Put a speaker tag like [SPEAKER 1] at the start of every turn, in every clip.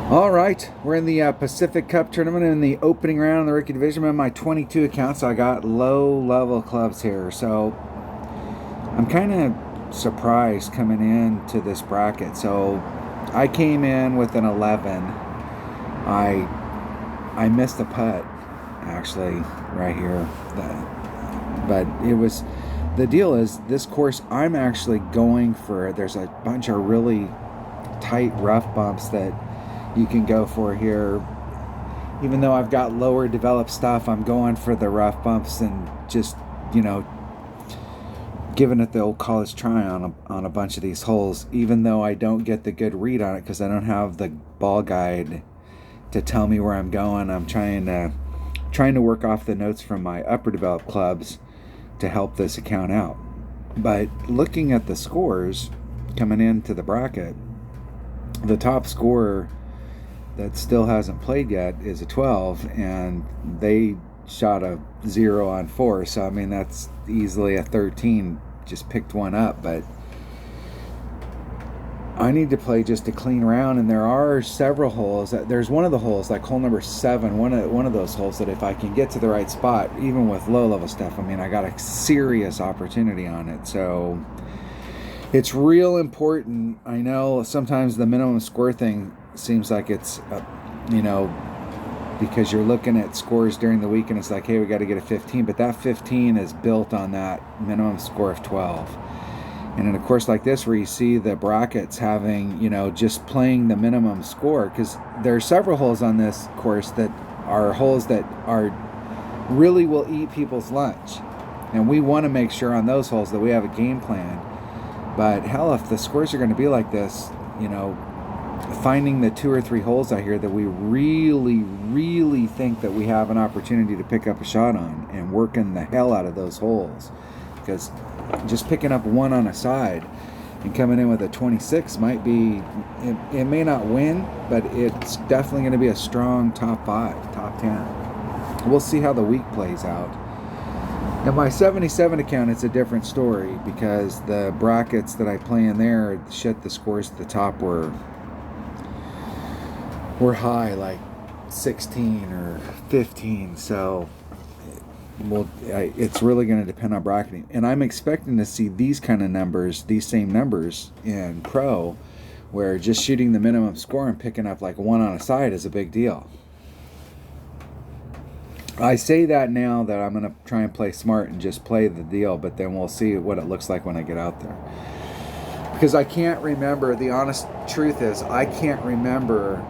[SPEAKER 1] All right, we're in the Pacific Cup tournament in the opening round of the rookie division. I'm in my 22 account, so I got low-level clubs here. So I'm kind of surprised coming into this bracket. So I came in with an 11. I missed a putt, actually, right here. But it was, the deal is, this course I'm actually going for. There's a bunch of really tight rough bumps that you can go for here. Even though I've got lower developed stuff, I'm going for the rough bumps and just, giving it the old college try on a bunch of these holes, even though I don't get the good read on it because I don't have the ball guide to tell me where I'm going. I'm trying to work off the notes from my upper developed clubs to help this account out. But looking at the scores coming into the bracket, the top scorer that still hasn't played yet is a 12, and they shot a 0 on 4. So, I mean, that's easily a 13. Just picked one up, but I need to play just a clean round, and there are several holes. There's one of the holes, like hole number 7, one of those holes that if I can get to the right spot, even with low-level stuff, I mean, I got a serious opportunity on it. So it's real important. I know sometimes the minimum score thing seems like it's, because you're looking at scores during the week and it's like, hey, we got to get a 15, but that 15 is built on that minimum score of 12. And in a course like this where you see the brackets having, just playing the minimum score, because there are several holes on this course that are holes that are really will eat people's lunch. And we want to make sure on those holes that we have a game plan. But hell, if the scores are going to be like this, finding the 2 or 3 holes out here that we really think that we have an opportunity to pick up a shot on, and working the hell out of those holes. Because just picking up one on a side and coming in with a 26 might be, it may not win, but it's definitely going to be a strong top 5, top 10. We'll see how the week plays out. Now, my 77 account, it's a different story because the brackets that I play in there, the scores at the top were high, like 16 or 15. So, it's really going to depend on bracketing. And I'm expecting to see these kind of numbers, these same numbers in pro, where just shooting the minimum score and picking up like one on a side is a big deal. I say that now that I'm going to try and play smart and just play the deal, but then we'll see what it looks like when I get out there. Because I can't remember, the honest truth is, I can't remember,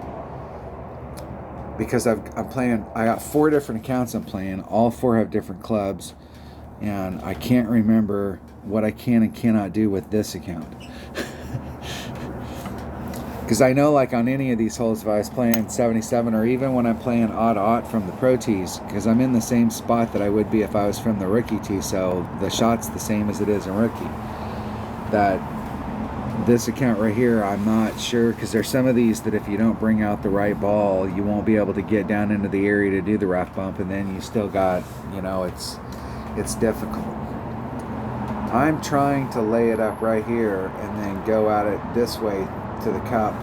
[SPEAKER 1] because I'm playing, I got 4 different accounts I'm playing, all 4 have different clubs, and I can't remember what I can and cannot do with this account. Because I know, like on any of these holes, if I was playing 77, or even when I'm playing odd from the pro tees, because I'm in the same spot that I would be if I was from the rookie tee, so the shot's the same as it is in rookie. That this account right here, I'm not sure, because there's some of these that if you don't bring out the right ball, you won't be able to get down into the area to do the rough bump, and then you still got, it's difficult. I'm trying to lay it up right here and then go at it this way to the cup.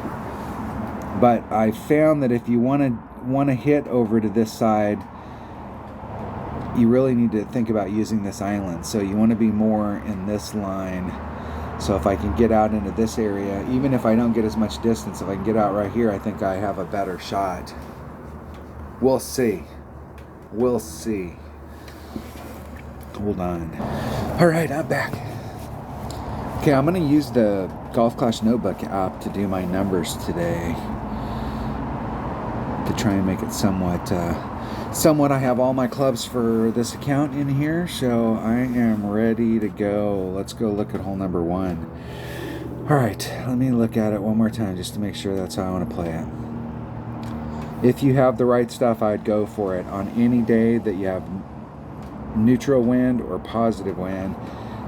[SPEAKER 1] But I found that if you want to hit over to this side, you really need to think about using this island. So you want to be more in this line. So if I can get out into this area, even if I don't get as much distance, if I can get out right here, I think I have a better shot. We'll see. We'll see. Hold on. All right, I'm back. Okay, I'm going to use the Golf Clash Notebook app to do my numbers today, to try and make it somewhat I have all my clubs for this account in here, so I am ready to go. Let's go look at hole number 1. All right, let me look at it one more time just to make sure that's how I want to play it. If you have the right stuff, I'd go for it. On any day that you have neutral wind or positive wind,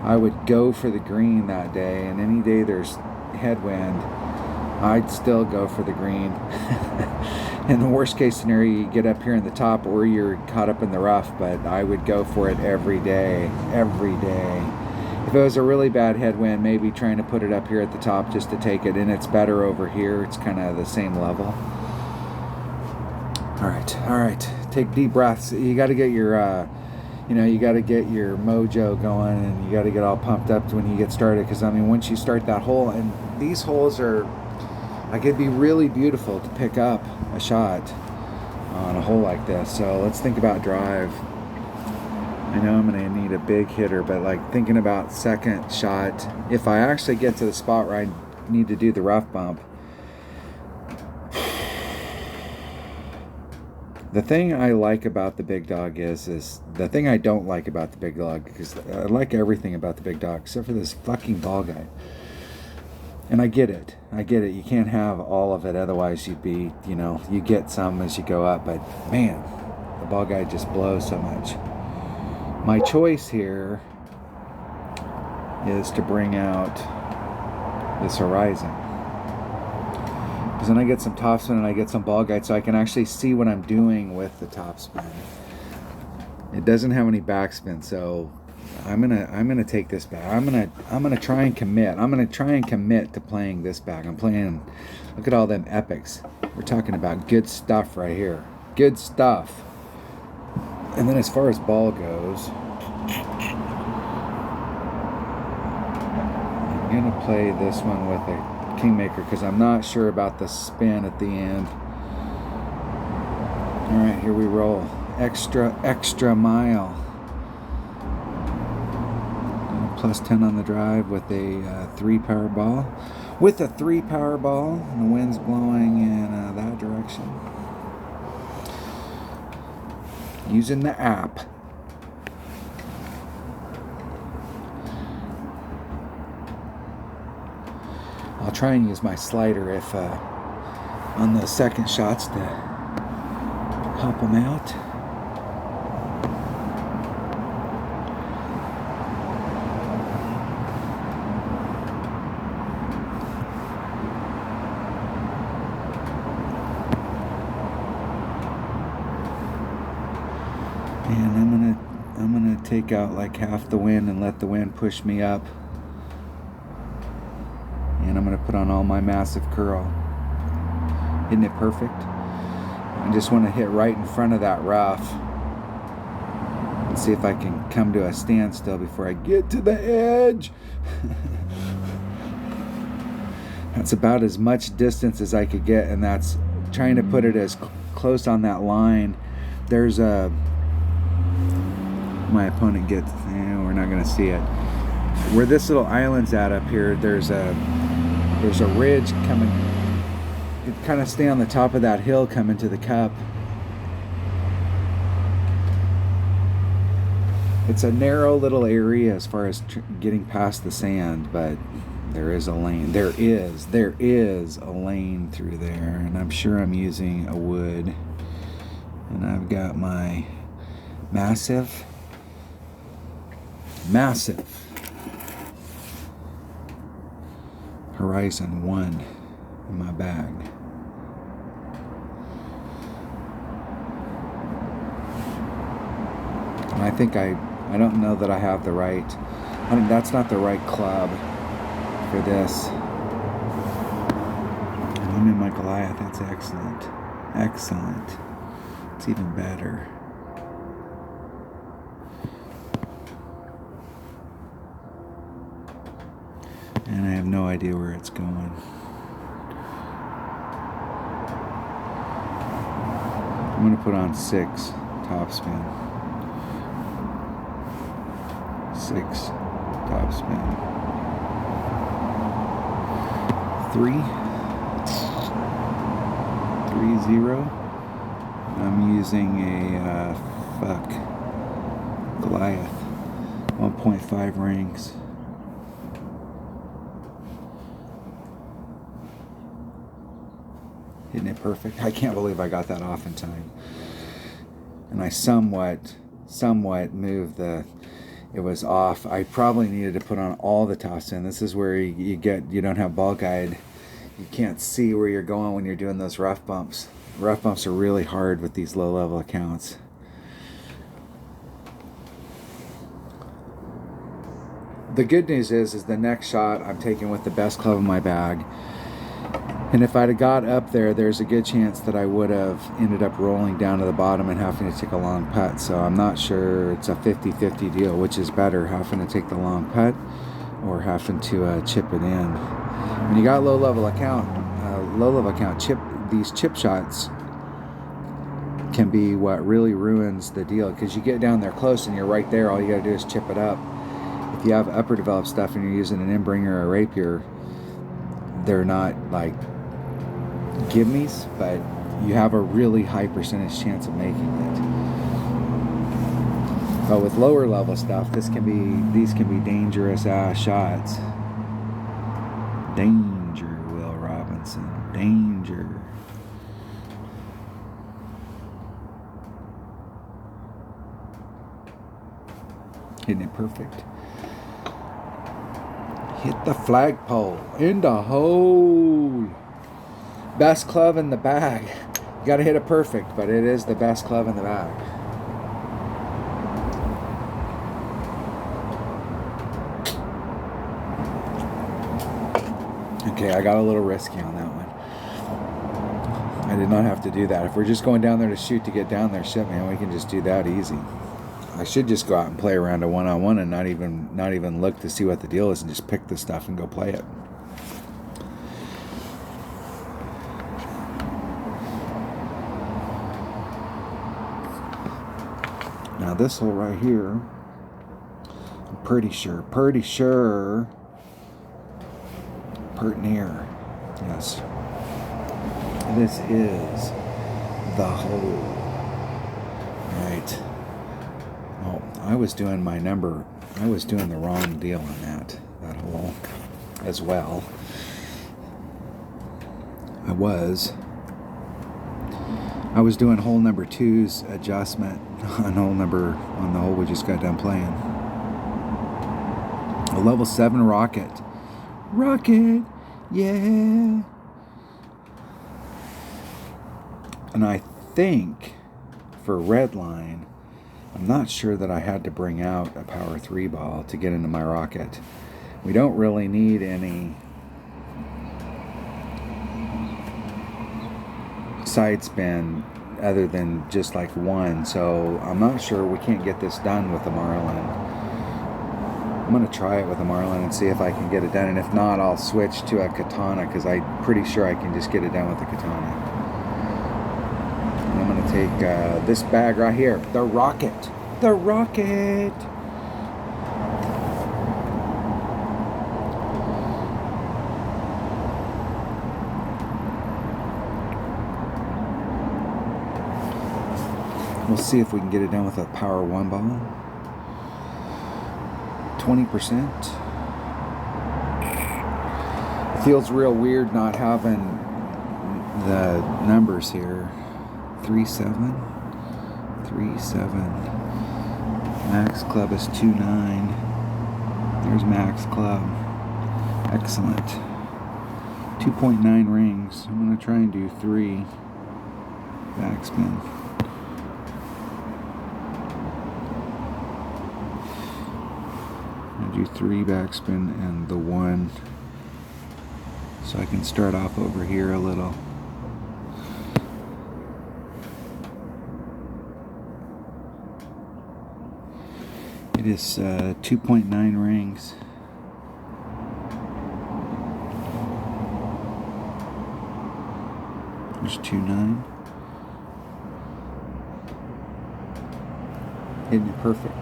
[SPEAKER 1] I would go for the green that day, and any day there's headwind, I'd still go for the green. In the worst case scenario, you get up here in the top or you're caught up in the rough, but I would go for it every day. If it was a really bad headwind, maybe trying to put it up here at the top just to take it, and it's better over here. It's kind of the same level. All right. Take deep breaths. You got to get your, you got to get your mojo going, and you got to get all pumped up when you get started. Because I mean, once you start that hole, and these holes are, like, it'd be really beautiful to pick up a shot on a hole like this. So let's think about drive. I know I'm gonna need a big hitter, but like thinking about second shot, if I actually get to the spot where I need to do the rough bump. The thing I like about the big dog is the thing I don't like about the big dog, because I like everything about the big dog except for this fucking ball guide. And I get it. You can't have all of it, otherwise you'd be, you get some as you go up, but man, the ball guide just blows so much. My choice here is to bring out this horizon. Because then I get some topspin and I get some ball guide, so I can actually see what I'm doing with the topspin. It doesn't have any backspin, so I'm gonna take this back. I'm gonna try and commit. I'm gonna try and commit to playing this back. I'm playing. Look at all them epics. We're talking about good stuff right here. Good stuff. And then as far as ball goes, I'm gonna play this one with a Kingmaker because I'm not sure about the spin at the end. All right, here we roll. Extra mile. Plus 10 on the drive with a 3 power ball. With a 3 power ball, and the wind's blowing in that direction. Using the app. I'll try and use my slider if on the second shots to help them out. And I'm gonna take out like half the wind and let the wind push me up. And I'm going to put on all my massive curl. Isn't it perfect? I just want to hit right in front of that rough and see if I can come to a standstill before I get to the edge. That's about as much distance as I could get, and that's trying to put it as close on that line. There's a... My opponent gets... we're not going to see it. Where this little island's at up here, there's a ridge coming. You kind of stay on the top of that hill coming to the cup. It's a narrow little area as far as getting past the sand, but there is a lane. There is a lane through there, and I'm sure I'm using a wood. And I've got my massive Horizon 1 in my bag. And I think I don't know that I have the right, that's not the right club for this. And I'm in my Goliath. That's excellent. Excellent. It's even better. And I have no idea where it's going. I'm going to put on 6 topspin. 6 topspin. 3. 3-0. I'm using a Goliath 1.5 rings. Isn't it perfect? I can't believe I got that off in time. And I somewhat moved it was off. I probably needed to put on all the topspin. This is where you don't have ball guide. You can't see where you're going when you're doing those rough bumps. Rough bumps are really hard with these low level accounts. The good news is the next shot I'm taking with the best club in my bag. And if I'd have got up there, there's a good chance that I would have ended up rolling down to the bottom and having to take a long putt. So I'm not sure. It's a 50-50 deal. Which is better, having to take the long putt or having to chip it in? When you got low level account, these chip shots can be what really ruins the deal, because you get down there close and you're right there. All you got to do is chip it up. If you have upper developed stuff and you're using an inbringer or a rapier, they're not like gimmies, but you have a really high percentage chance of making it. But with lower level stuff, these can be dangerous ass shots. Danger, Will Robinson. Danger. Hitting it perfect. Hit the flagpole in the hole. Best club in the bag. You got to hit it perfect, but it is the best club in the bag. Okay, I got a little risky on that one. I did not have to do that. If we're just going down there to shoot to get down there, shit, man, we can just do that easy. I should just go out and play around a one-on-one and not even look to see what the deal is, and just pick the stuff and go play it. Now this hole right here, I'm pretty sure, pert near, yes, this is the hole. Right. Oh, I was doing the wrong deal on that hole as well. I was doing hole number 2's adjustment on the hole we just got done playing. A level 7 rocket, yeah. And I think for red line, I'm not sure that I had to bring out a power 3 ball to get into my rocket. We don't really need any side spin other than just like one, so I'm not sure. We can't get this done with the Marlin. I'm going to try it with a Marlin and see if I can get it done, and if not, I'll switch to a Katana, because I'm pretty sure I can just get it done with the Katana. And I'm going to take this bag right here, the rocket. We'll see if we can get it done with a power 1 ball. 20%. It feels real weird not having the numbers here. 3-7. Max club is 2-9. There's max club. Excellent. 2.9 rings. I'm going to try and do 3 backspin. Do 3 backspin and the 1, so I can start off over here a little. It is 2.9 rings. There's 2-9. Hitting it perfect.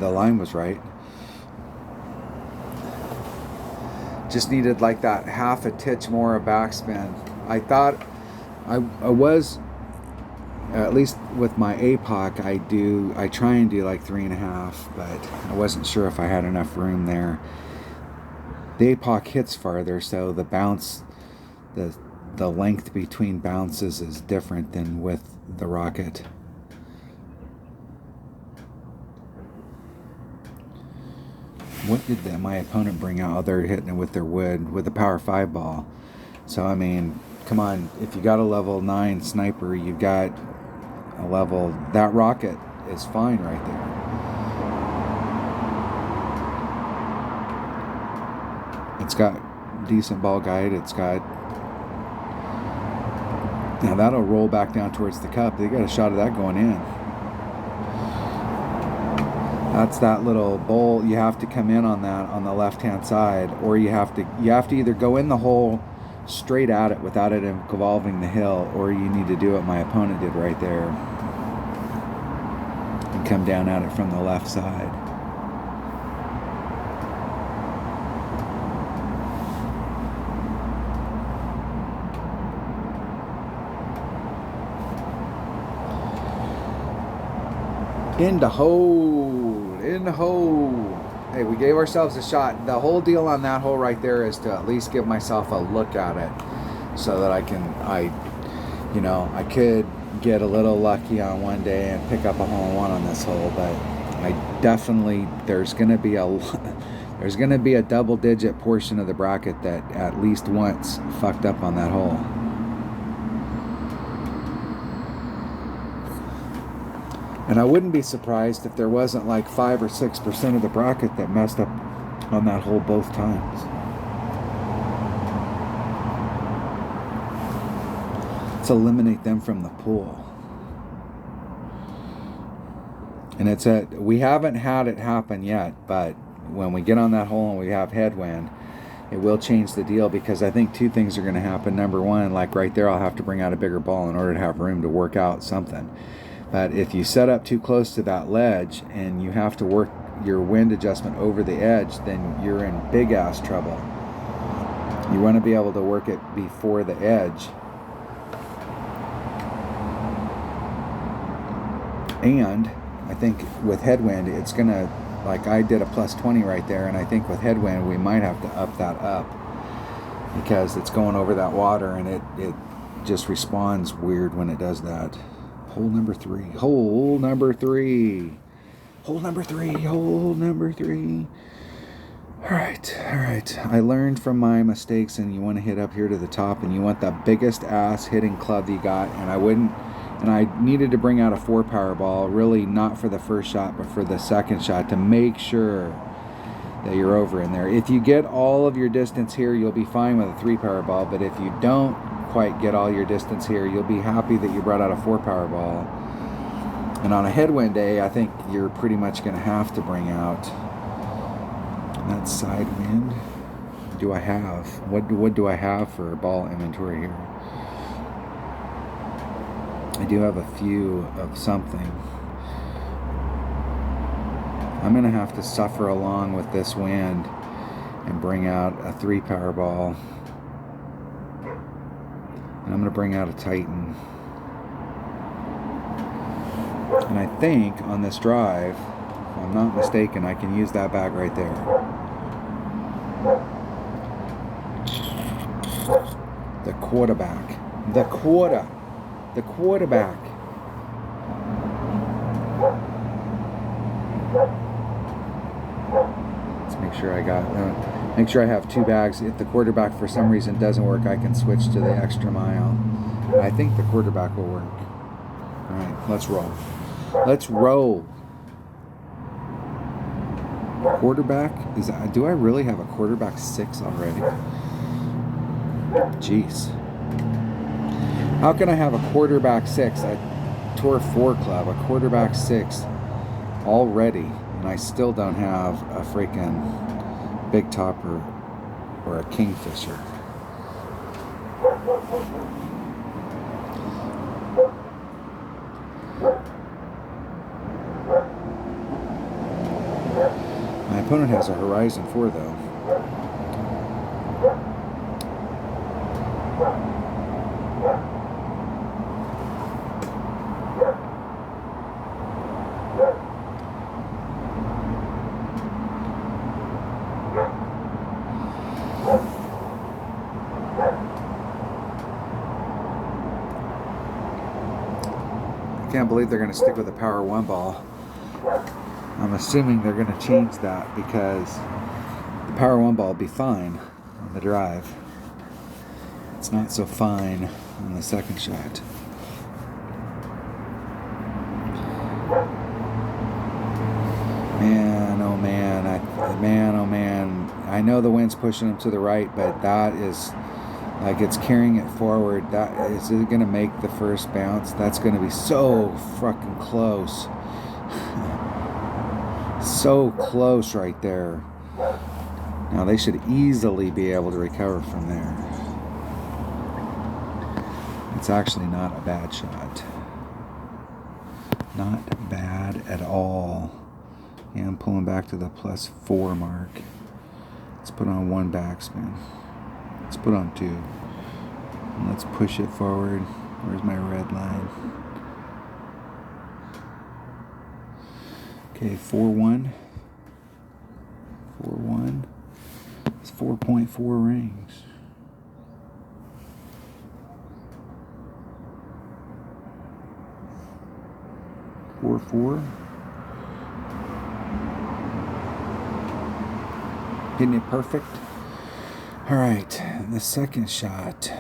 [SPEAKER 1] The line was right. Just needed like that half a titch more of backspin. I thought I was, at least with my APOC, I try and do like 3.5, but I wasn't sure if I had enough room there. The APOC hits farther, so the bounce, the length between bounces is different than with the rocket. What did my opponent bring out? Oh, they're hitting it with their wood, with the power 5 ball. So, I mean, come on. If you got a level 9 sniper, you've got a level... That rocket is fine right there. It's got decent ball guide. It's got... Now that'll roll back down towards the cup. They got a shot of that going in. That's that little bowl. You have to come in on that on the left-hand side, or you have to either go in the hole straight at it without it involving the hill, or you need to do what my opponent did right there and come down at it from the left side. In the hole, in the hole. Hey, we gave ourselves a shot. The whole deal on that hole right there is to at least give myself a look at it, so that I could get a little lucky on one day and pick up a hole-in-one on this hole. But I definitely, there's gonna be a double-digit portion of the bracket that at least once fucked up on that hole. And I wouldn't be surprised if there wasn't like 5 or 6% of the bracket that messed up on that hole both times. Let's eliminate them from the pool. And we haven't had it happen yet, but when we get on that hole and we have headwind, it will change the deal, because I think two things are going to happen. Number one, like right there, I'll have to bring out a bigger ball in order to have room to work out something. But if you set up too close to that ledge and you have to work your wind adjustment over the edge, then you're in big ass trouble. You want to be able to work it before the edge. And I think with headwind, it's going to, like I did a plus 20 right there, and I think with headwind we might have to up that up, because it's going over that water and it just responds weird when it does that. Hole number 3. Hole number 3. Hole number 3. Hole number 3. All right. I learned from my mistakes, and you want to hit up here to the top, and you want the biggest ass hitting club you got. And I needed to bring out a 4 power ball, really not for the first shot, but for the second shot, to make sure that you're over in there. If you get all of your distance here, you'll be fine with a 3 power ball. But if you don't quite get all your distance here, you'll be happy that you brought out a 4 power ball. And on a headwind day, I think you're pretty much going to have to bring out that side wind. Do I have what do I have for ball inventory here? I do have a few of something. I'm going to have to suffer along with this wind and bring out a 3 power ball. And I'm going to bring out a Titan. And I think on this drive, if I'm not mistaken, I can use that bag right there. The quarterback. The quarterback. Let's make sure I got... make sure I have 2 bags. If the quarterback for some reason doesn't work, I can switch to the extra mile. I think the quarterback will work. All right, let's roll. Let's roll. Quarterback? Do I really have a quarterback 6 already? Jeez. How can I have a quarterback 6? I tore 4 club, a quarterback 6 already, and I still don't have a freaking big topper or a kingfisher. My opponent has a Horizon 4 though. I can't believe they're going to stick with a power 1 ball. I'm assuming they're going to change that, because the power 1 ball will be fine on the drive. It's not so fine on the second shot. Man, oh man, I know the wind's pushing them to the right, but that is like it's carrying it forward. That is it going to make the first bounce? That's going to be so fucking close. So close right there. Now they should easily be able to recover from there. It's actually not a bad shot. Not bad at all. Yeah, I'm pulling back to the +4 mark. Let's put on 1 backspin. Let's put on 2. And let's push it forward. Where's my red line? Okay, 4-1. 4-1. It's 4.4 rings. Four. Hitting it perfect. All right, the second shot.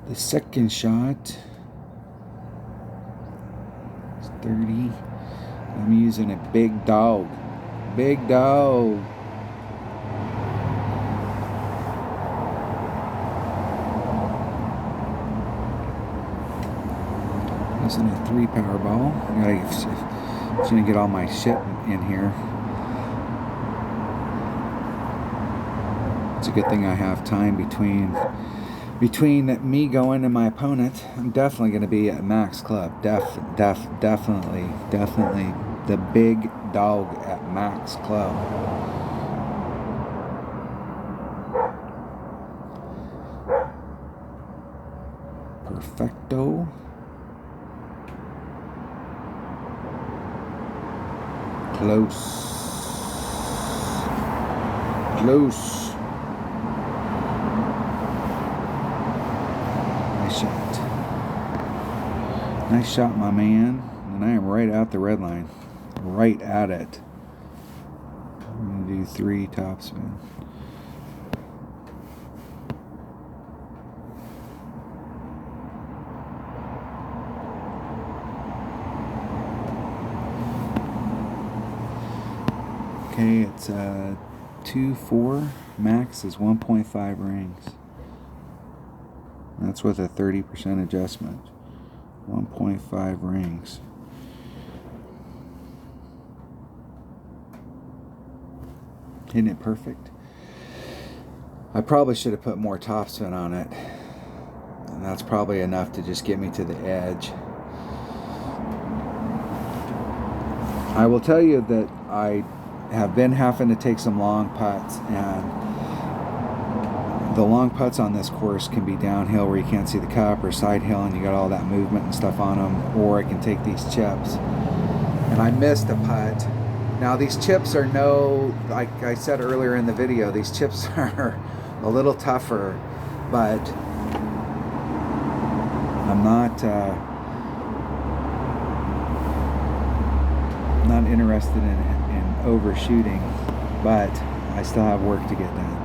[SPEAKER 1] The second shot is 30. I'm using a big dog. Big dog. Using a 3 power ball. Just gonna get all my shit in here. It's a good thing I have time between me going and my opponent. I'm definitely gonna be at max club. Definitely the big dog at max club. Perfecto. Close. Nice shot, my man. And I am right at the red line. Right at it. I'm going to do 3 topspin. Okay, it's 2-4. Max is 1.5 rings. That's with a 30% adjustment. 1.5 rings. Isn't it perfect? I probably should have put more topspin on it. And that's probably enough to just get me to the edge. I will tell you that I have been having to take some long putts, and the long putts on this course can be downhill where you can't see the cup, or side hill and you got all that movement and stuff on them, or I can take these chips. And I missed a putt. Now these chips are like I said earlier in the video, these chips are a little tougher, but I'm not interested in overshooting, but I still have work to get done.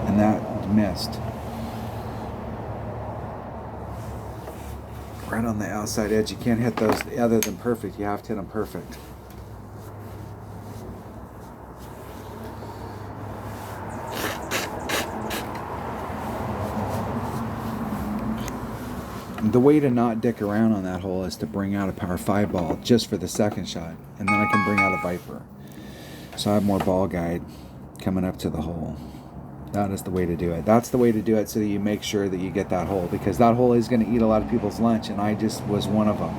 [SPEAKER 1] And that missed. Right on the outside edge. You can't hit those other than perfect. You have to hit them perfect. The way to not dick around on that hole is to bring out a power 5 ball just for the second shot, and then I can bring out a Viper. So I have more ball guide coming up to the hole. That is the way to do it. That's the way to do it, so that you make sure that you get that hole, because that hole is going to eat a lot of people's lunch, and I just was one of them.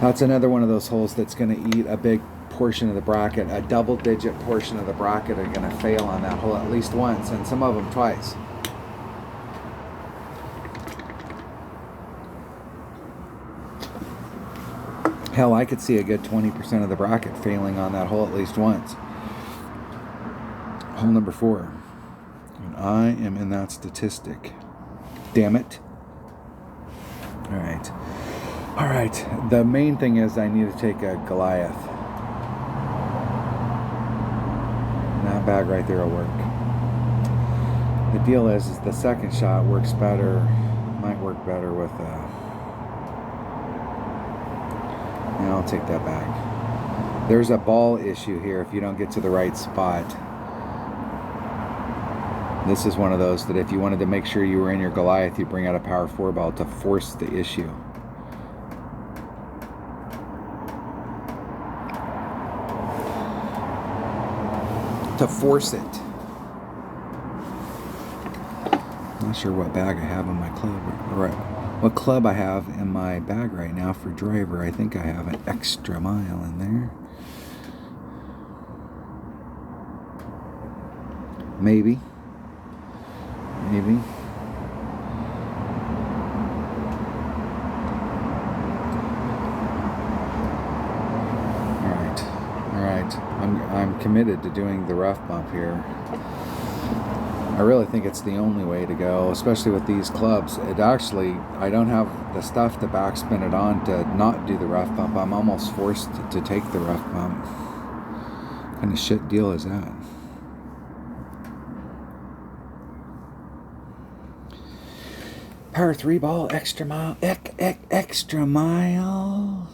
[SPEAKER 1] That's another one of those holes that's going to eat a big portion of the bracket. A double-digit portion of the bracket are going to fail on that hole at least once, and some of them twice. Hell, I could see a good 20% of the bracket failing on that hole at least once. Hole number 4. And I am in that statistic. Damn it. Alright. Alright. The main thing is I need to take a Goliath. And that bag right there will work. The deal is the second shot works better, might work better with no, I'll take that back. There's a ball issue here if you don't get to the right spot. This is one of those that if you wanted to make sure you were in your Goliath, you bring out a power 4 ball to force the issue. To force it. Not sure what bag I have in my club, or what club I have in my bag right now for driver. I think I have an extra mile in there. Maybe. All right. I'm committed to doing the rough bump here. I really think it's the only way to go, especially with these clubs. It actually, I don't have the stuff to backspin it on to not do the rough bump. I'm almost forced to take the rough bump. What kind of shit deal is that? Power 3 ball, extra mile, extra mile.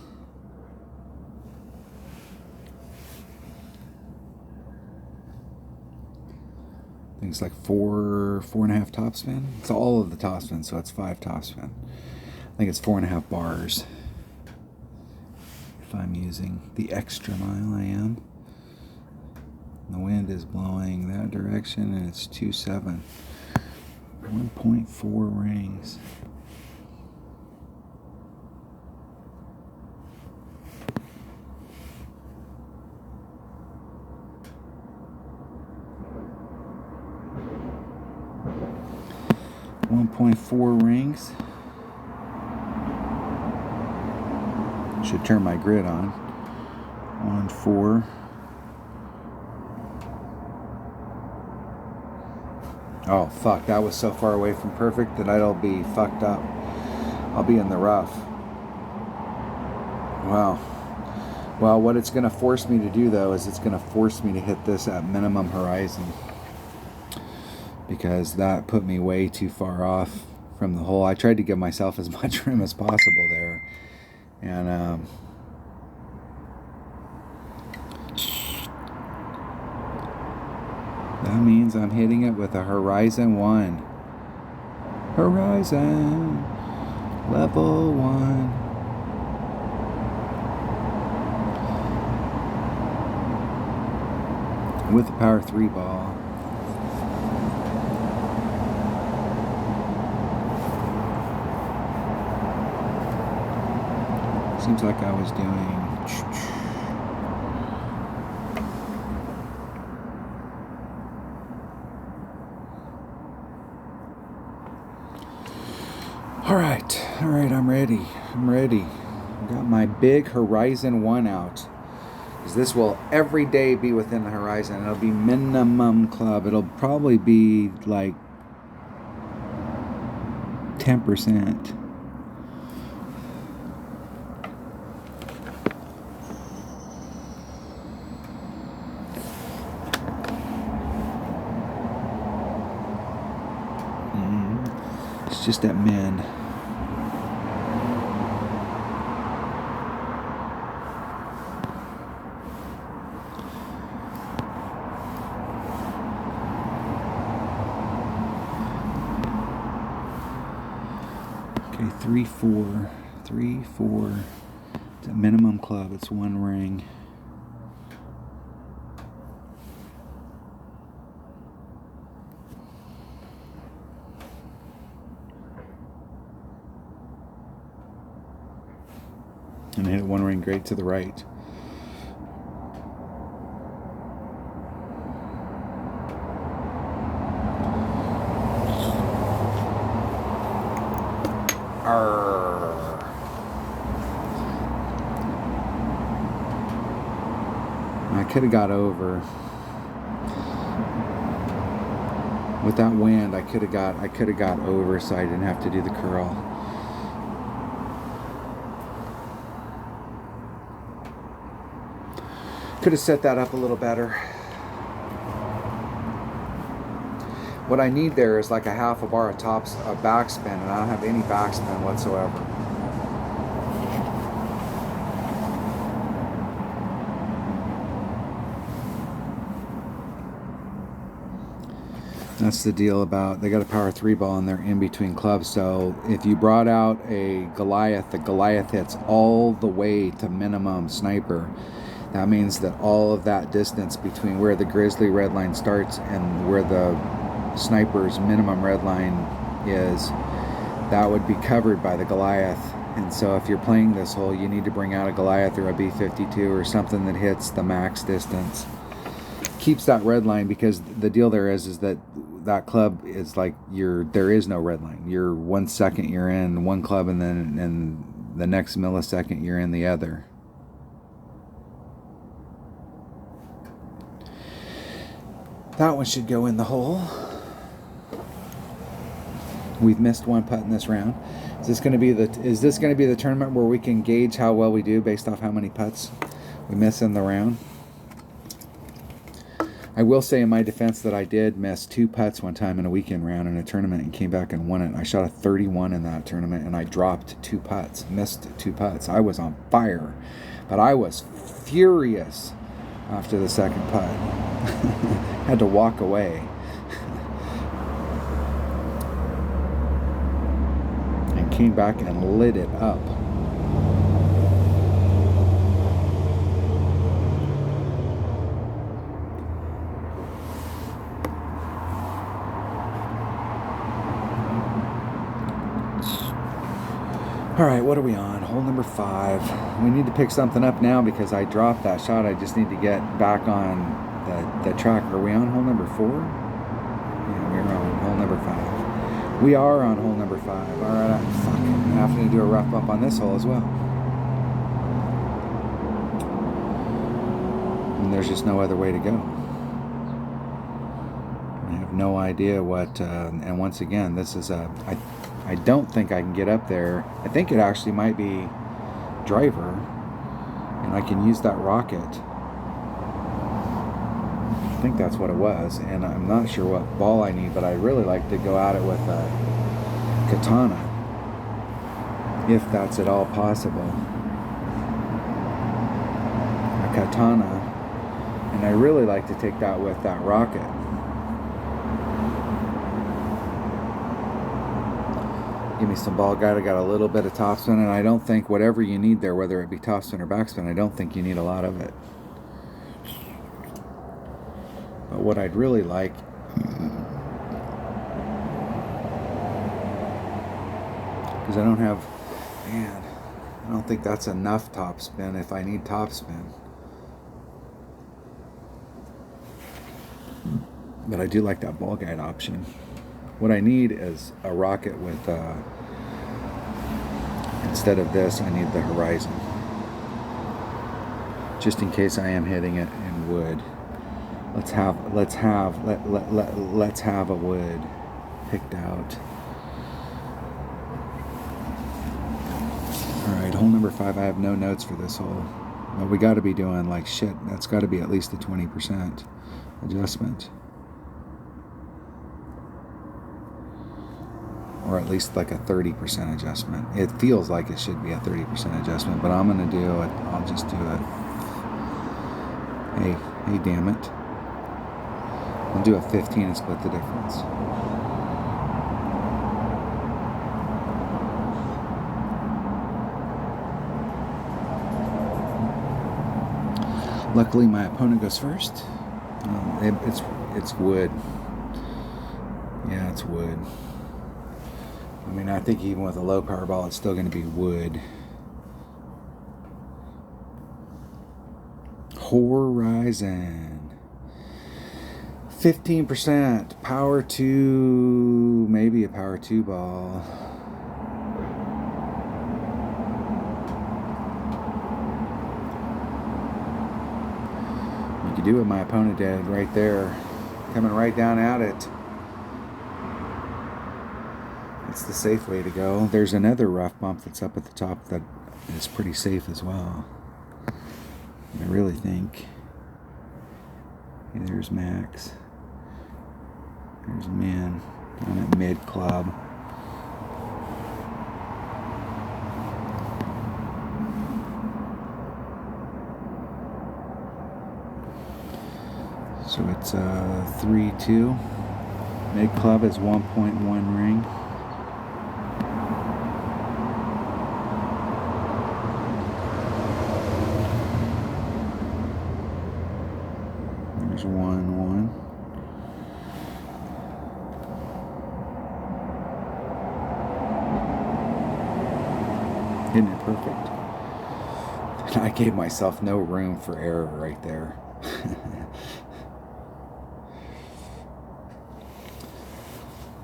[SPEAKER 1] I think it's like 4.5 topspin. It's all of the topspin, so it's 5 topspin. I think it's 4.5 bars. If I'm using the extra mile, I am. The wind is blowing that direction, and it's 2.7. 1.4 rings. Rings. Should turn my grid on. 1.4. Oh fuck, that was so far away from perfect that I'll be fucked up. I'll be in the rough. Wow. Well, what it's going to force me to do though is it's going to force me to hit this at minimum horizon, because that put me way too far off from the hole. I tried to give myself as much room as possible there, and that means I'm hitting it with a Horizon 1. Horizon Level 1. With a power 3 ball. Seems like I was doing... All right, I'm ready. I got my big Horizon 1 out. Because this will every day be within the horizon. It'll be minimum club. It'll probably be like 10%. It's just at min. Okay, 3-4. 3-4. It's a minimum club. It's 1 ring. And hit 1 ring great to the right. I could have got over. With that wind, I could have got over, so I didn't have to do the curl. Could have set that up a little better. What I need there is like a half a bar of backspin, and I don't have any backspin whatsoever. That's the deal about, they got a power 3 ball and they're in between clubs. So if you brought out a Goliath, the Goliath hits all the way to minimum sniper. That means that all of that distance between where the grizzly red line starts and where the sniper's minimum red line is, that would be covered by the Goliath. And so if you're playing this hole, you need to bring out a Goliath or a B-52 or something that hits the max distance. Keeps that red line, because the deal there is that that club is like there is no red line. You're 1 second you're in one club, and then in the next millisecond you're in the other. That one should go in the hole. We've missed one putt in this round. Is this going to be the tournament where we can gauge how well we do based off how many putts we miss in the round? I will say in my defense that I did miss 2 putts one time in a weekend round in a tournament and came back and won it. I shot a 31 in that tournament and I dropped 2 putts, missed 2 putts. I was on fire, but I was furious after the second putt. Had to walk away. And came back and lit it up. All right, what are we on? Hole number 5. We need to pick something up now because I dropped that shot. I just need to get back on the track. Are we on hole number 4? Yeah, we're on hole number 5. We are on hole number 5. All right, I'm fucking having to do a rough bump on this hole as well. And there's just no other way to go. I have no idea what, and once again, this is I don't think I can get up there. I think it actually might be driver, and I can use that rocket. I think that's what it was, and I'm not sure what ball I need, but I really like to go at it with a katana, if that's at all possible. A katana, and I really like to take that with that rocket. Give me some ball guide. I got a little bit of topspin, and I don't think whatever you need there, whether it be topspin or backspin, I don't think you need a lot of it. But what I'd really like, because I don't have, man, I don't think that's enough topspin if I need topspin. But I do like that ball guide option. What I need is a rocket with, instead of this, I need the horizon. Just in case I am hitting it in wood. Let's have a wood picked out. Alright, hole number 5, I have no notes for this hole. But we gotta be doing like shit. That's gotta be at least a 20% adjustment. Or at least like a 30% adjustment. It feels like it should be a 30% adjustment, but I'm gonna do it. I'll just do it. Hey, damn it. I'll do a 15 and split the difference. Luckily, my opponent goes first. It's wood. Yeah, it's wood. I mean, I think even with a low power ball, it's still going to be wood. Horizon. 15%. Power 2. Maybe a power 2 ball. You could do what my opponent did right there. Coming right down at it. It's the safe way to go. There's another rough bump that's up at the top that is pretty safe as well. I really think. There's Max. There's Min on at mid club. So it's 3-2. Mid club is 1.1 ring. There's 1-1. Isn't it perfect? And I gave myself no room for error right there.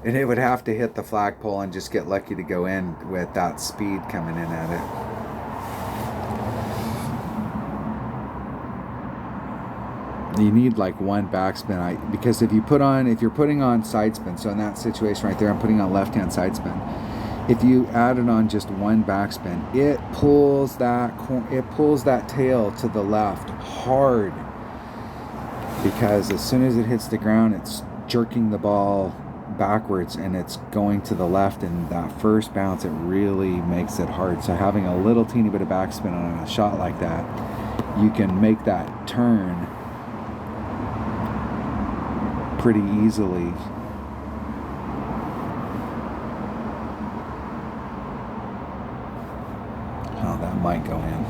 [SPEAKER 1] And it would have to hit the flagpole and just get lucky to go in with that speed coming in at it. You need like one backspin, because if you're putting on side spin, so in that situation right there, I'm putting on left-hand side spin. If you added on just one backspin, it pulls that tail to the left hard, because as soon as it hits the ground, it's jerking the ball backwards and it's going to the left, and that first bounce, it really makes it hard. So having a little teeny bit of backspin on a shot like that, you can make that turn pretty easily. Oh, that might go in.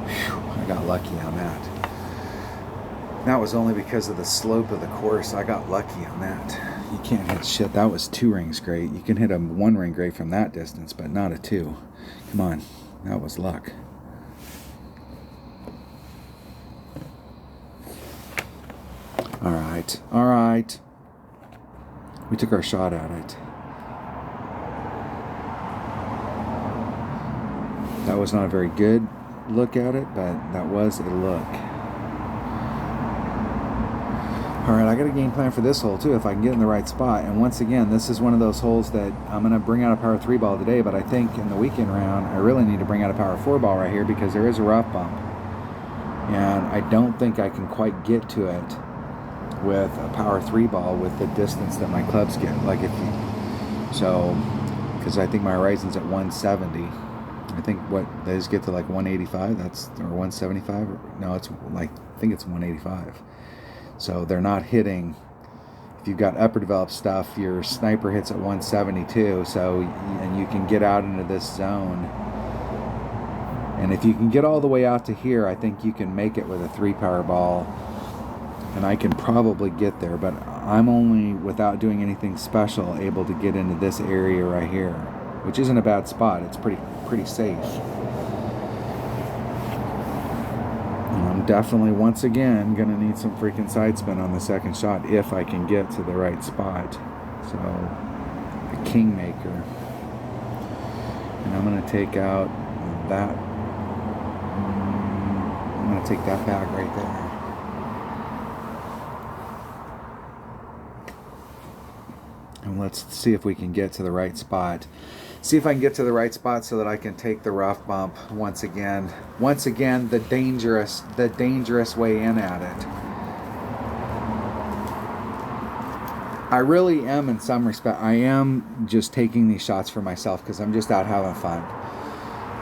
[SPEAKER 1] Whew, I got lucky on that. That was only because of the slope of the course. I got lucky on that. You can't hit shit. That was 2 rings great. You can hit a 1 ring great from that distance, but not a 2. Come on. That was luck. All right. We took our shot at it. That was not a very good look at it, but that was a look. Alright, I got a game plan for this hole too, if I can get in the right spot. And once again, this is one of those holes that I'm going to bring out a power 3 ball today, but I think in the weekend round, I really need to bring out a power 4 ball right here, because there is a rough bump. And I don't think I can quite get to it with a power 3 ball with the distance that my clubs get. Because I think my horizon's at 170. I think they just get to like 185, or 175. No, it's like, I think it's 185. So they're not hitting. If you've got upper developed stuff, your sniper hits at 172. And you can get out into this zone. And if you can get all the way out to here, I think you can make it with a 3 power ball. And I can probably get there, but I'm only, without doing anything special, able to get into this area right here, which isn't a bad spot. It's pretty safe. I'm definitely, once again, going to need some freaking side spin on the second shot if I can get to the right spot. So, a kingmaker. And I'm going to take out that. I'm going to take that bag right there. And let's see if we can get to the right spot. See if I can get to the right spot so that I can take the rough bump once again. Once again, the dangerous way in at it. I really am, in some respect, I am just taking these shots for myself because I'm just out having fun.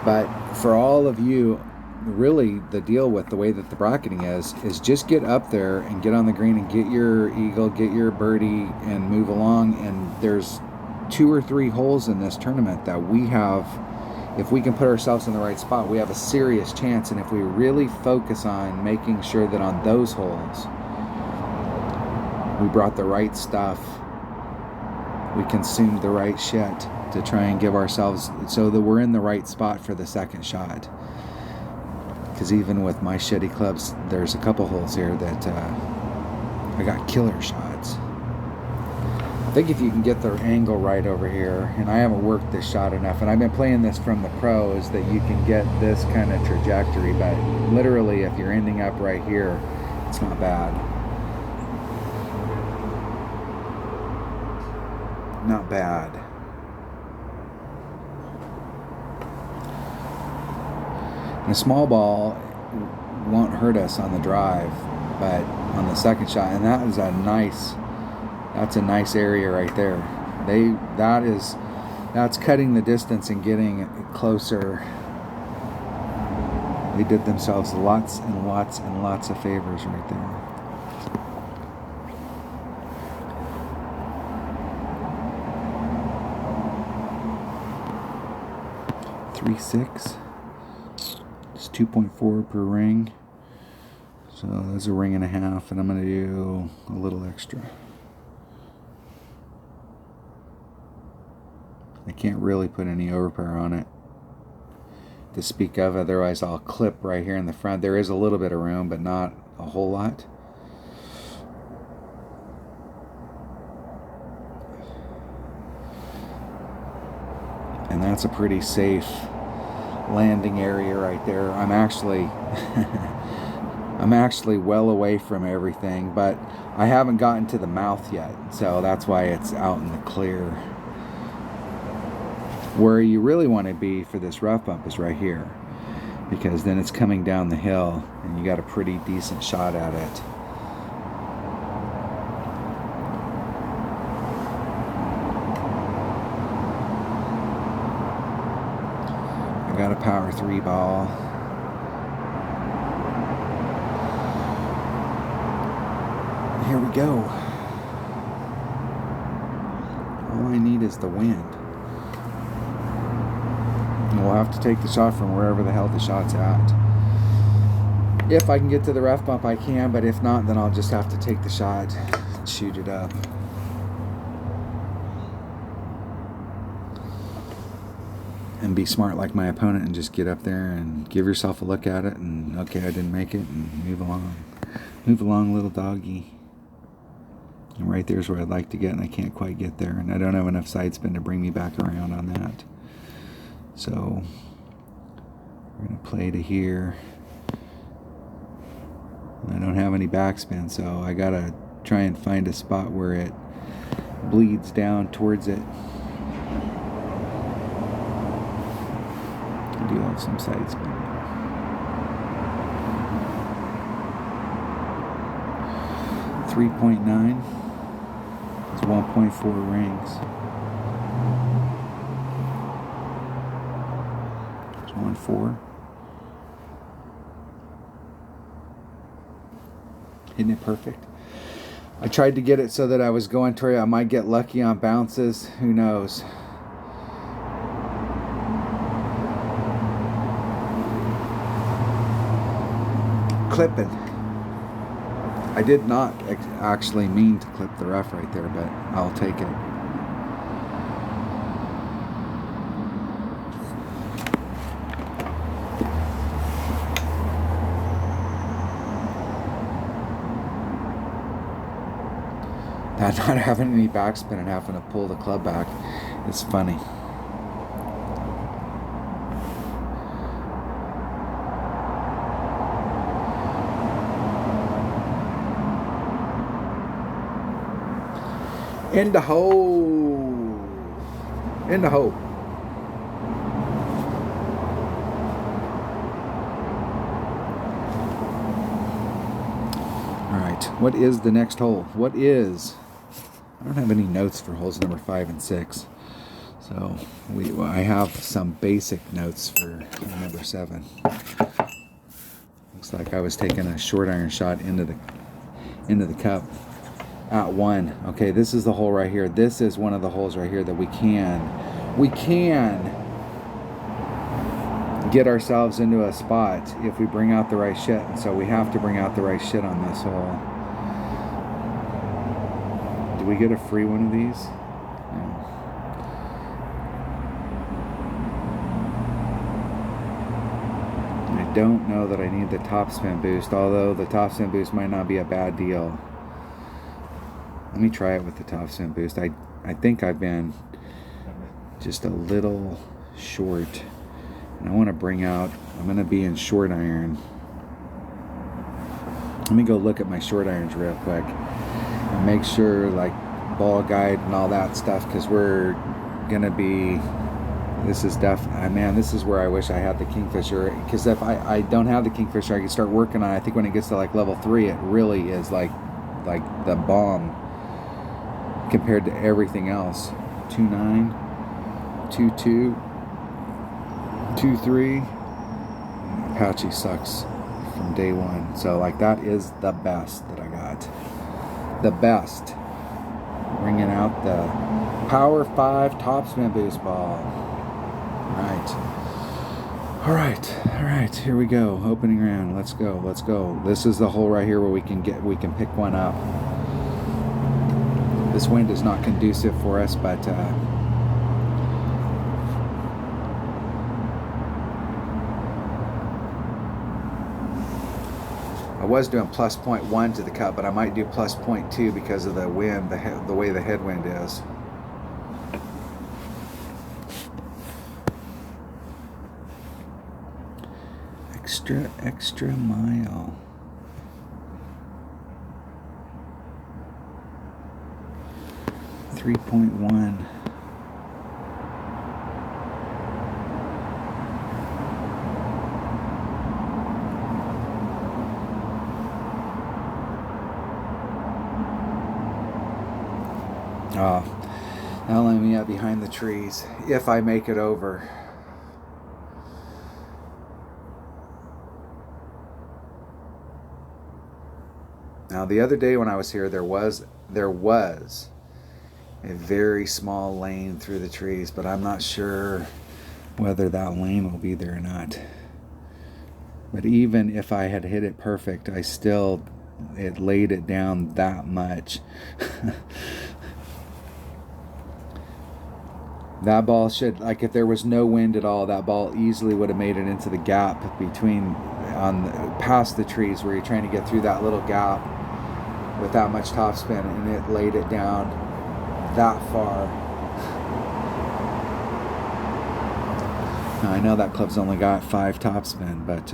[SPEAKER 1] But for all of you, really the deal with the way that the bracketing is just get up there and get on the green and get your eagle, get your birdie, and move along. And there's 2 or 3 holes in this tournament that we have, if we can put ourselves in the right spot, we have a serious chance. And if we really focus on making sure that on those holes we brought the right stuff, we consumed the right shit to try and give ourselves, so that we're in the right spot for the second shot. Because even with my shitty clubs, there's a couple holes here that I got killer shots. I think if you can get the angle right over here, and I haven't worked this shot enough, and I've been playing this from the pros, that you can get this kind of trajectory, but literally if you're ending up right here, it's not bad. Not bad. And a small ball won't hurt us on the drive, but on the second shot, and that is a nice That's a nice area right there. That's cutting the distance and getting closer. They did themselves lots and lots and lots of favors right there. .36. It's 2.4 per ring. So that's a ring and a half, and I'm going to do a little extra. I can't really put any overpower on it to speak of, otherwise I'll clip right here in the front. There is a little bit of room, but not a whole lot. And that's a pretty safe landing area right there. I'm actually well away from everything, but I haven't gotten to the mouth yet, so that's why it's out in the clear. Where you really want to be for this rough bump is right here, because then it's coming down the hill and you got a pretty decent shot at it. I got a power 3 ball. Here we go. All I need is the wind. And we'll have to take the shot from wherever the hell the shot's at. If I can get to the rough bump, I can, but if not, then I'll just have to take the shot and shoot it up. And be smart like my opponent and just get up there and give yourself a look at it and, okay, I didn't make it, and move along. Move along, little doggy. And right there's where I'd like to get, and I can't quite get there, and I don't have enough side spin to bring me back around on that. So we're going to play to here. I don't have any backspin, so I got to try and find a spot where it bleeds down towards it. I do have some side spin. 3.9 is 1.4 rings. There's 1.4. Isn't it perfect? I tried to get it so that I was going to, I might get lucky on bounces. Who knows? Clipping. I did not actually mean to clip the rough right there, but I'll take it. Not having any backspin and having to pull the club back is funny. In the hole. In the hole. All right. What is the next hole? What is... I don't have any notes for holes number 5 and 6. So I have some basic notes for number 7. Looks like I was taking a short iron shot into the cup at 1. Okay, this is the hole right here. This is one of the holes right here that we can get ourselves into a spot if we bring out the right shit. And so we have to bring out the right shit on this hole. Do we get a free one of these? No. I don't know that I need the top spin boost, although the top spin boost might not be a bad deal. Let me try it with the top spin boost. I think I've been just a little short. And I want to bring out, I'm going to be in short iron. Let me go look at my short irons real quick. And make sure, like, ball guide and all that stuff, because we're gonna be, this is man, this is where I wish I had the Kingfisher, because if I don't have the Kingfisher, I can start working on it. I think when it gets to like level 3, it really is like the bomb. compared to everything else. 2.9, 2.2, 2.3. Apache sucks from day one. So like that is the best that I got. The best. Bringing out the Power 5 topspin boost ball. All right, here we go. Opening round. Let's go. This is the hole right here where we can pick one up. This wind is not conducive for us, but I was doing plus 0.1 to the cup, but I might do plus 0.2 because of the wind, the way the headwind is. Extra mile. $3.1. Oh, now let me out behind the trees if I make it over. Now the other day when I was here, there was a very small lane through the trees, but I'm not sure whether that lane will be there or not. But even if I had hit it perfect, it laid it down that much. That ball should, like if there was no wind at all, that ball easily would have made it into the gap between, past the trees where you're trying to get through that little gap with that much topspin, and it laid it down that far. Now, I know that club's only got 5 topspin, but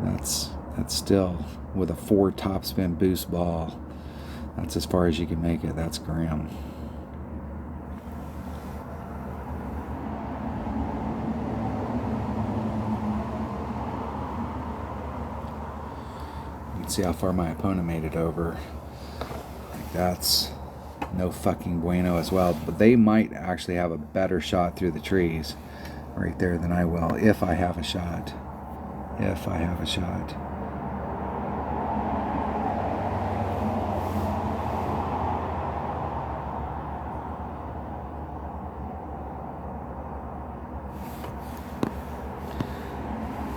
[SPEAKER 1] that's still with a 4 topspin boost ball. That's as far as you can make it. That's grim. See how far my opponent made it over. Like that's no fucking bueno as well. But they might actually have a better shot through the trees right there than I will, if I have a shot. If I have a shot.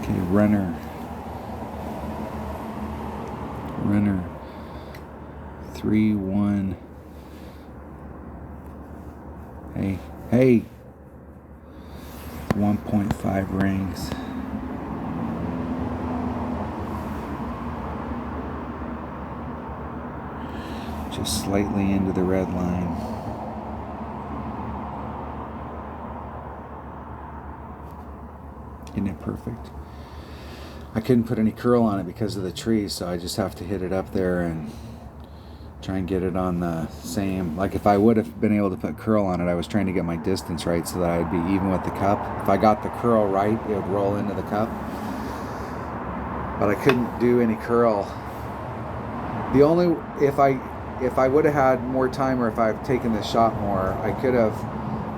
[SPEAKER 1] Okay, runner 3-1. Hey 1.5 rings. Just slightly into the red line. Isn't it perfect? I couldn't put any curl on it because of the trees, so I just have to hit it up there and try and get it on the same. Like if I would have been able to put curl on it, I was trying to get my distance right so that I'd be even with the cup. If I got the curl right, it would roll into the cup. But I couldn't do any curl. The only, if I would have had more time, or if I've taken this shot more,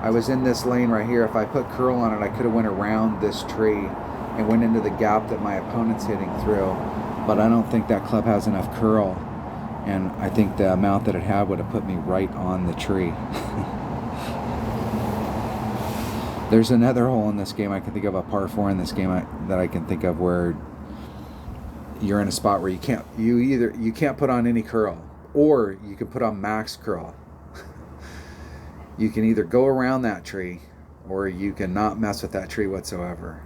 [SPEAKER 1] I was in this lane right here. If I put curl on it, I could have went around this tree and went into the gap that my opponent's hitting through. But I don't think that club has enough curl, and I think the amount that it had would have put me right on the tree. There's another hole in this game I can think of, a par 4 in this game that I can think of, where you're in a spot where you can't put on any curl, or you can put on max curl. You can either go around that tree, or you can not mess with that tree whatsoever.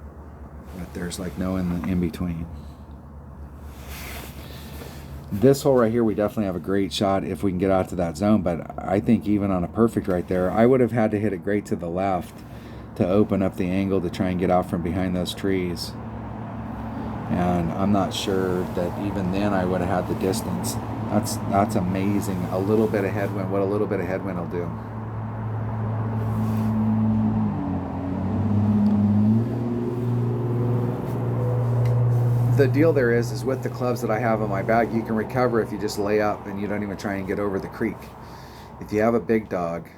[SPEAKER 1] But there's like no in between. This hole right here, we definitely have a great shot if we can get out to that zone, but I think even on a perfect right there, I would have had to hit it great to the left to open up the angle to try and get out from behind those trees. And I'm not sure that even then I would have had the distance. That's amazing. A little bit of headwind, what a little bit of headwind will do. the deal there is with the clubs that I have in my bag, you can recover if you just lay up and you don't even try and get over the creek. If you have a big dog,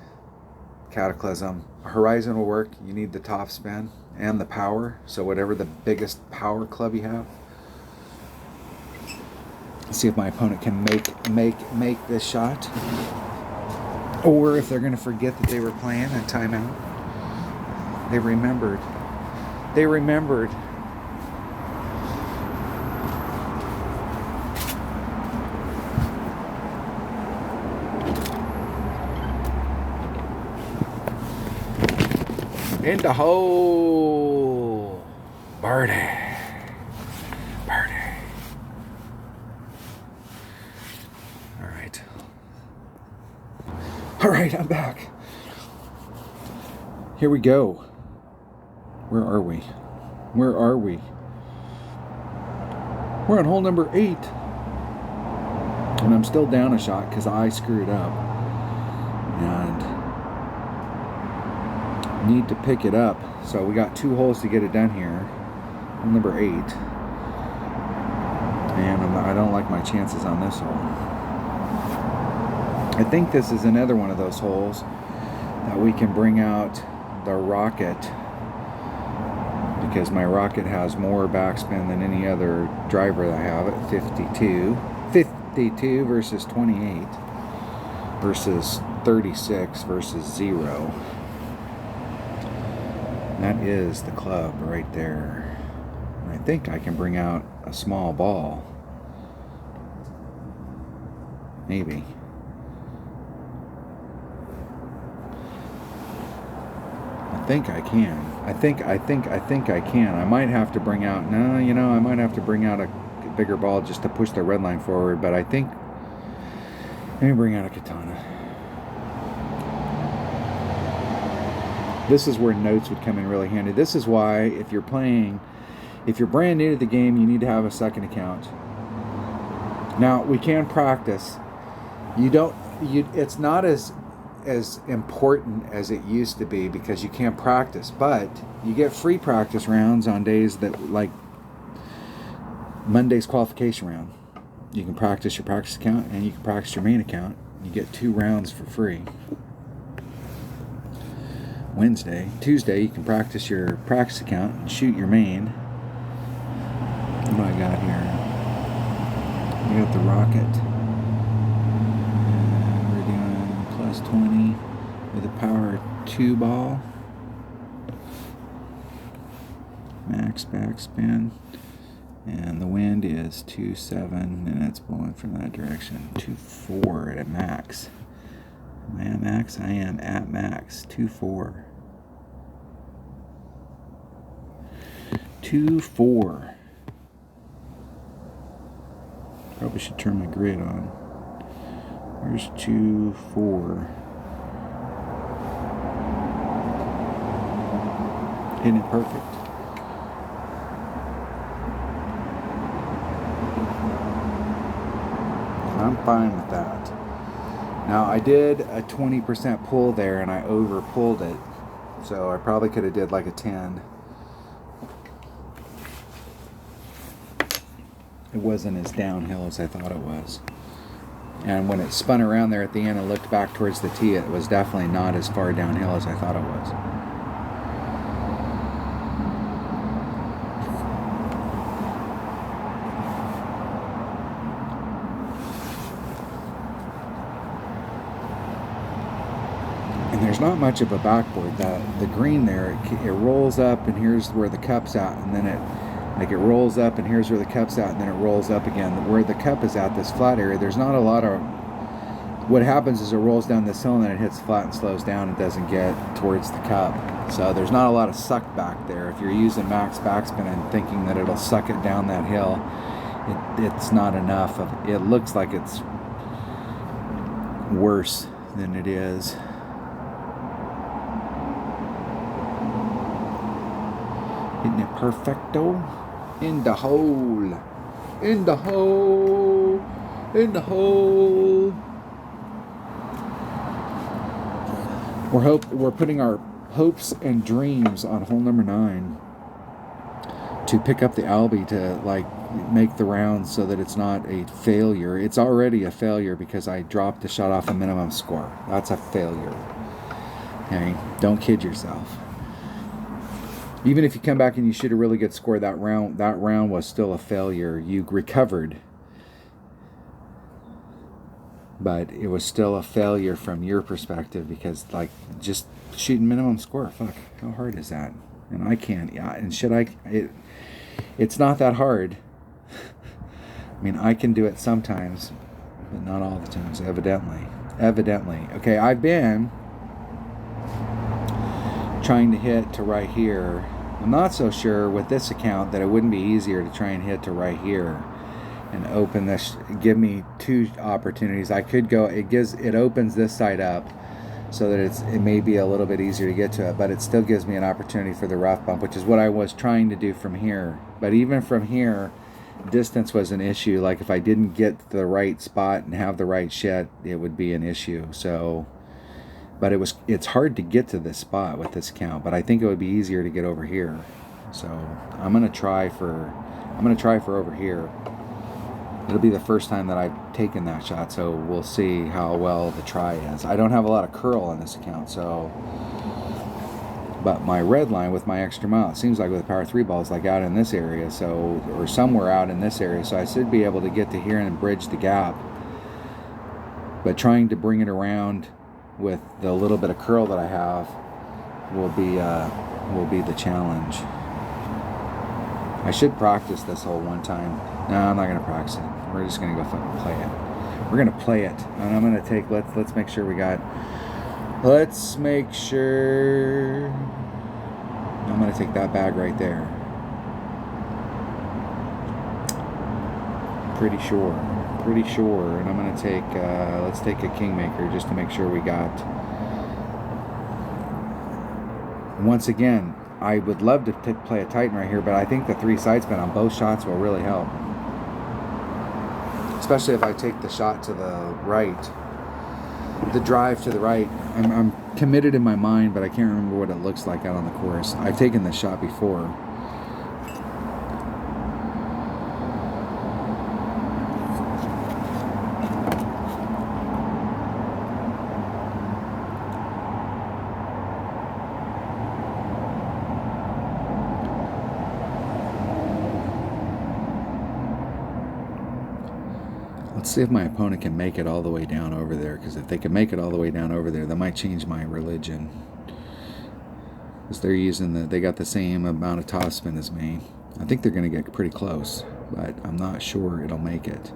[SPEAKER 1] Cataclysm, Horizon will work. You need the top spin and the power. So whatever the biggest power club you have. Let's see if my opponent can make this shot, or if they're going to forget that they were playing a timeout. They remembered. They remembered. In the hole. Birdie. Birdie. All right. All right, I'm back. Here we go. Where are we? Where are we? We're on hole number 8. And I'm still down a shot because I screwed up. And need to pick it up. So we got 2 holes to get it done here. Hole number 8. And I don't like my chances on this hole. I think this is another one of those holes that we can bring out the rocket, because my rocket has more backspin than any other driver that I have at 52. 52 versus 28 versus 36 versus 0. That is the club right there. I think I can bring out a small ball. Maybe. I think I can. I think I can. I might have to bring out, no, you know, I might have to bring out a bigger ball just to push the red line forward, but I think, let me bring out a katana. This is where notes would come in really handy. This is why, if you're playing, if you're brand new to the game, you need to have a second account. Now, we can practice. It's not as important as it used to be because you can't practice, but you get free practice rounds on days that, like Monday's qualification round. You can practice your practice account and you can practice your main account. You get 2 rounds for free. Tuesday, you can practice your practice account and shoot your main. What do I got here? We got the rocket. We're doing plus 20 with a power 2 ball. Max backspin. And the wind is 2.7 and it's blowing from that direction. 2.4 at max. Am I at max? I am at max. 2.4. 2.4. Probably should turn my grid on. Where's 2.4? Isn't it perfect? I'm fine with that. Now, I did a 20% pull there and I over pulled it, so I probably could have did like a 10. It wasn't as downhill as I thought it was. And when it spun around there at the end and looked back towards the tee, it was definitely not as far downhill as I thought it was. And there's not much of a backboard. The green there, it rolls up and here's where the cup's at, and then it rolls up and here's where the cup's at, and then it rolls up again. Where the cup is at, this flat area, there's not a lot of, what happens is it rolls down this hill and then it hits flat and slows down and doesn't get towards the cup. So there's not a lot of suck back there. If you're using max backspin and thinking that it'll suck it down that hill, it's not enough. It looks like it's worse than it is. Isn't it perfecto? In the hole. In the hole. In the hole. We're putting our hopes and dreams on hole number 9 to pick up the Albie to, like, make the round so that it's not a failure. It's already a failure because I dropped the shot off a minimum score. That's a failure. Okay, don't kid yourself. Even if you come back and you shoot a really good score, that round was still a failure. You recovered, but it was still a failure from your perspective because, like, just shooting minimum score, fuck, how hard is that? And I can't, yeah, and it's not that hard. I mean, I can do it sometimes, but not all the times, evidently. Okay, I've been trying to hit to right here. I'm not so sure with this account that it wouldn't be easier to try and hit to right here and open this, give me two opportunities. I could go, it opens this side up so that it may be a little bit easier to get to it, but it still gives me an opportunity for the rough bump, which is what I was trying to do from here. But even from here, distance was an issue. Like if I didn't get the right spot and have the right shit, it would be an issue. So, but it's hard to get to this spot with this count, but I think it would be easier to get over here. So I'm gonna try for over here. It'll be the first time that I've taken that shot, so we'll see how well the try is. I don't have a lot of curl on this account, so, but my red line with my extra mile, it seems like with a power 3 ball is like out in this area, so, or somewhere out in this area, so I should be able to get to here and bridge the gap. But trying to bring it around with the little bit of curl that I have will be the challenge. I should practice this hole one time. No, I'm not gonna practice it. We're just gonna go fucking play it. We're gonna play it, and I'm gonna take. Let's make sure we got. Let's make sure. I'm gonna take that bag right there. Pretty sure, and I'm gonna take. Let's take a kingmaker just to make sure we got. Once again, I would love to play a Titan right here, but I think the 3 side spin on both shots will really help. Especially if I take the shot to the right, the drive to the right. I'm committed in my mind, but I can't remember what it looks like out on the course. I've taken this shot before. Let's see if my opponent can make it all the way down over there, because if they can make it all the way down over there, that might change my religion. Because they're using they got the same amount of topspin as me. I think they're going to get pretty close, but I'm not sure it'll make it.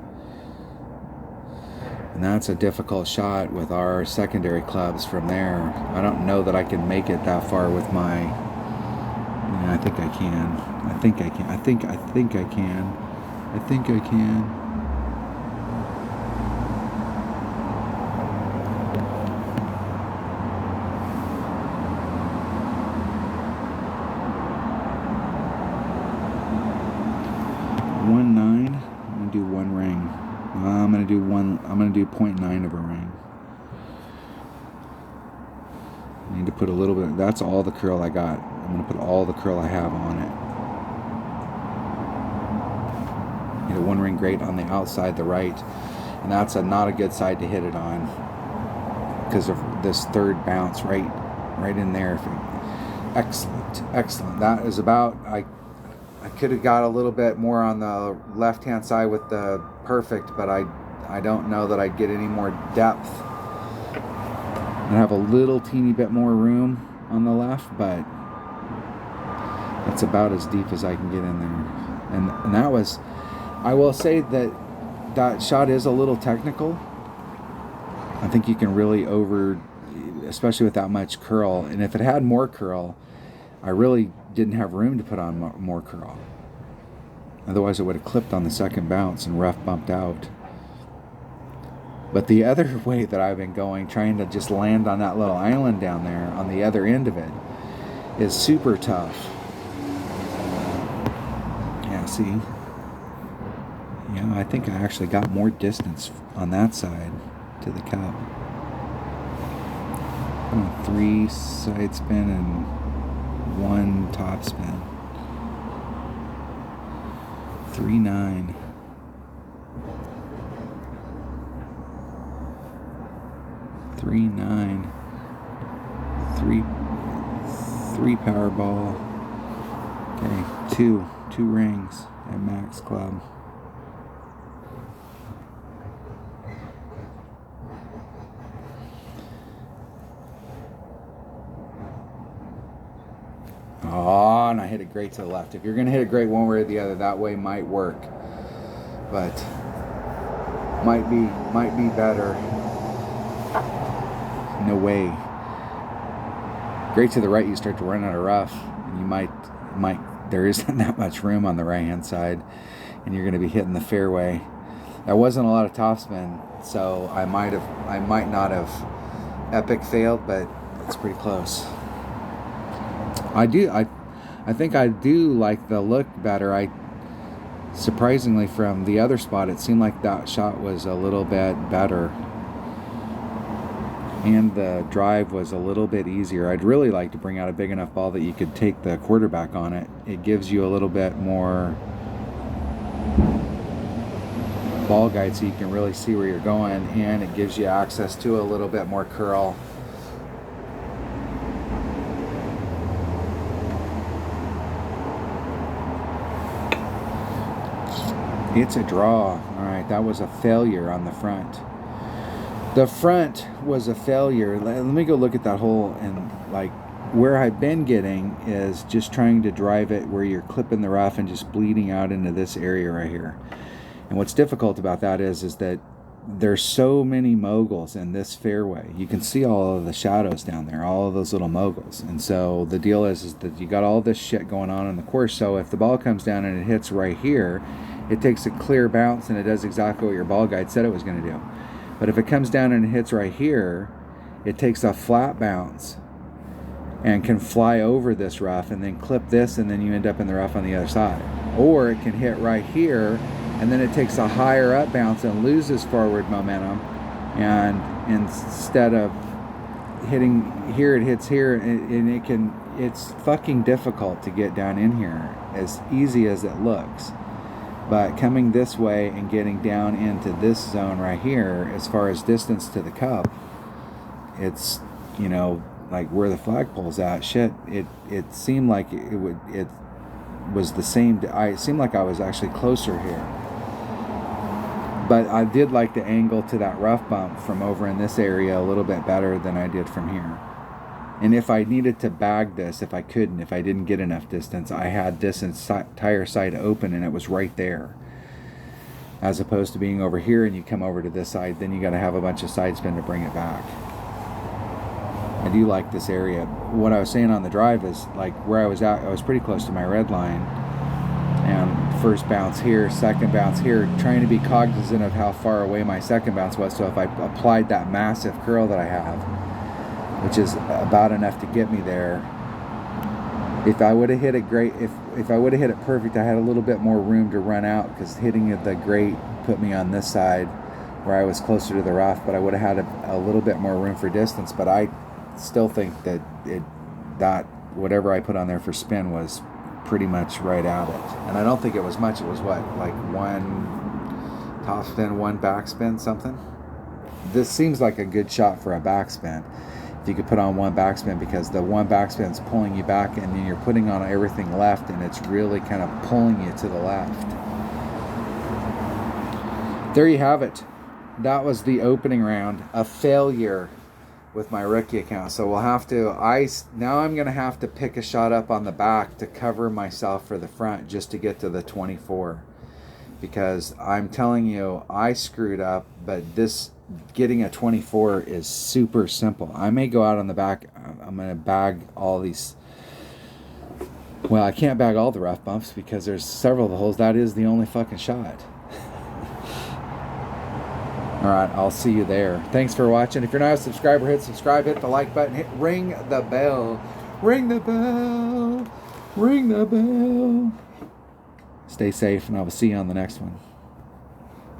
[SPEAKER 1] And that's a difficult shot with our secondary clubs from there. I don't know that I can make it that far with my... Yeah, I think I can. I think I can. I think I can. I think I can. I'm gonna do 0.9 of a ring. I need to put a little bit. That's all the curl I got. I'm gonna put all the curl I have on it. Need a 1 ring grate on the outside, the right, and that's not a good side to hit it on because of this third bounce right in there. Excellent. That is about. I could have got a little bit more on the left-hand side with the perfect, but I don't know that I'd get any more depth. I have a little teeny bit more room on the left, but that's about as deep as I can get in there. And that was, I will say that shot is a little technical. I think you can really especially with that much curl. And if it had more curl, I really didn't have room to put on more curl. Otherwise it would have clipped on the second bounce and rough bumped out. But the other way that I've been going, trying to just land on that little island down there on the other end of it, is super tough. Yeah, see? Yeah, I think I actually got more distance on that side to the cup. 3 side spin and 1 top spin. 3.9. Three Powerball. Okay, two rings at Max Club. Oh, and I hit it great to the left. If you're gonna hit it great one way or the other, that way might work, but might be better. No way. Great to the right, you start to run out of rough, and you might there isn't that much room on the right hand side, and you're going to be hitting the fairway. There wasn't a lot of topspin, so I might not have epic failed, but it's pretty close. I think I do like the look better. Surprisingly, from the other spot, it seemed like that shot was a little bit better, and the drive was a little bit easier. I'd really like to bring out a big enough ball that you could take the quarterback on it. It gives you a little bit more ball guide so you can really see where you're going, and it gives you access to a little bit more curl. It's a draw. All right, that was a failure on the front. The front was a failure. Let me go look at that hole, and like where I've been getting is just trying to drive it where you're clipping the rough and just bleeding out into this area right here. And what's difficult about that is that there's so many moguls in this fairway. You can see all of the shadows down there, all of those little moguls. And so the deal is that you got all this shit going on in the course. So if the ball comes down and it hits right here, it takes a clear bounce and it does exactly what your ball guide said it was going to do. But if it comes down and it hits right here, it takes a flat bounce and can fly over this rough and then clip this, and then you end up in the rough on the other side. Or it can hit right here, and then it takes a higher up bounce and loses forward momentum, and instead of hitting here, it hits here, and it's fucking difficult to get down in here, as easy as it looks. But coming this way and getting down into this zone right here, as far as distance to the cup, it's, you know, like where the flagpole's at, shit, it seemed like it was the same. It seemed like I was actually closer here. But I did like the angle to that rough bump from over in this area a little bit better than I did from here. And if I needed to bag this, if I didn't get enough distance, I had this entire side open and it was right there. As opposed to being over here and you come over to this side, then you got to have a bunch of side spin to bring it back. I do like this area. What I was saying on the drive is, like where I was at, I was pretty close to my red line. And first bounce here, second bounce here, trying to be cognizant of how far away my second bounce was. So if I applied that massive curl that I have, which is about enough to get me there. If I would have hit it great, if I would have hit it perfect, I had a little bit more room to run out, because hitting the great put me on this side where I was closer to the rough, but I would have had a little bit more room for distance. But I still think that whatever I put on there for spin was pretty much right at it. And I don't think it was much. It was what, like one top spin, one backspin, something? This seems like a good shot for a backspin. If you could put on one backspin, because the one backspin is pulling you back, and then you're putting on everything left, and it's really kind of pulling you to the left. There you have it. That was the opening round. A failure with my rookie account. So we'll have to, now I'm going to have to pick a shot up on the back to cover myself for the front just to get to the 24. Because I'm telling you, I screwed up, but this getting a 24 is super simple. I may go out on the back. I'm going to bag all these. Well, I can't bag all the rough bumps because there's several of the holes. That is the only fucking shot. All right, I'll see you there. Thanks for watching. If you're not a subscriber, hit subscribe, hit the like button, ring the bell. Ring the bell. Ring the bell. Stay safe, and I will see you on the next one.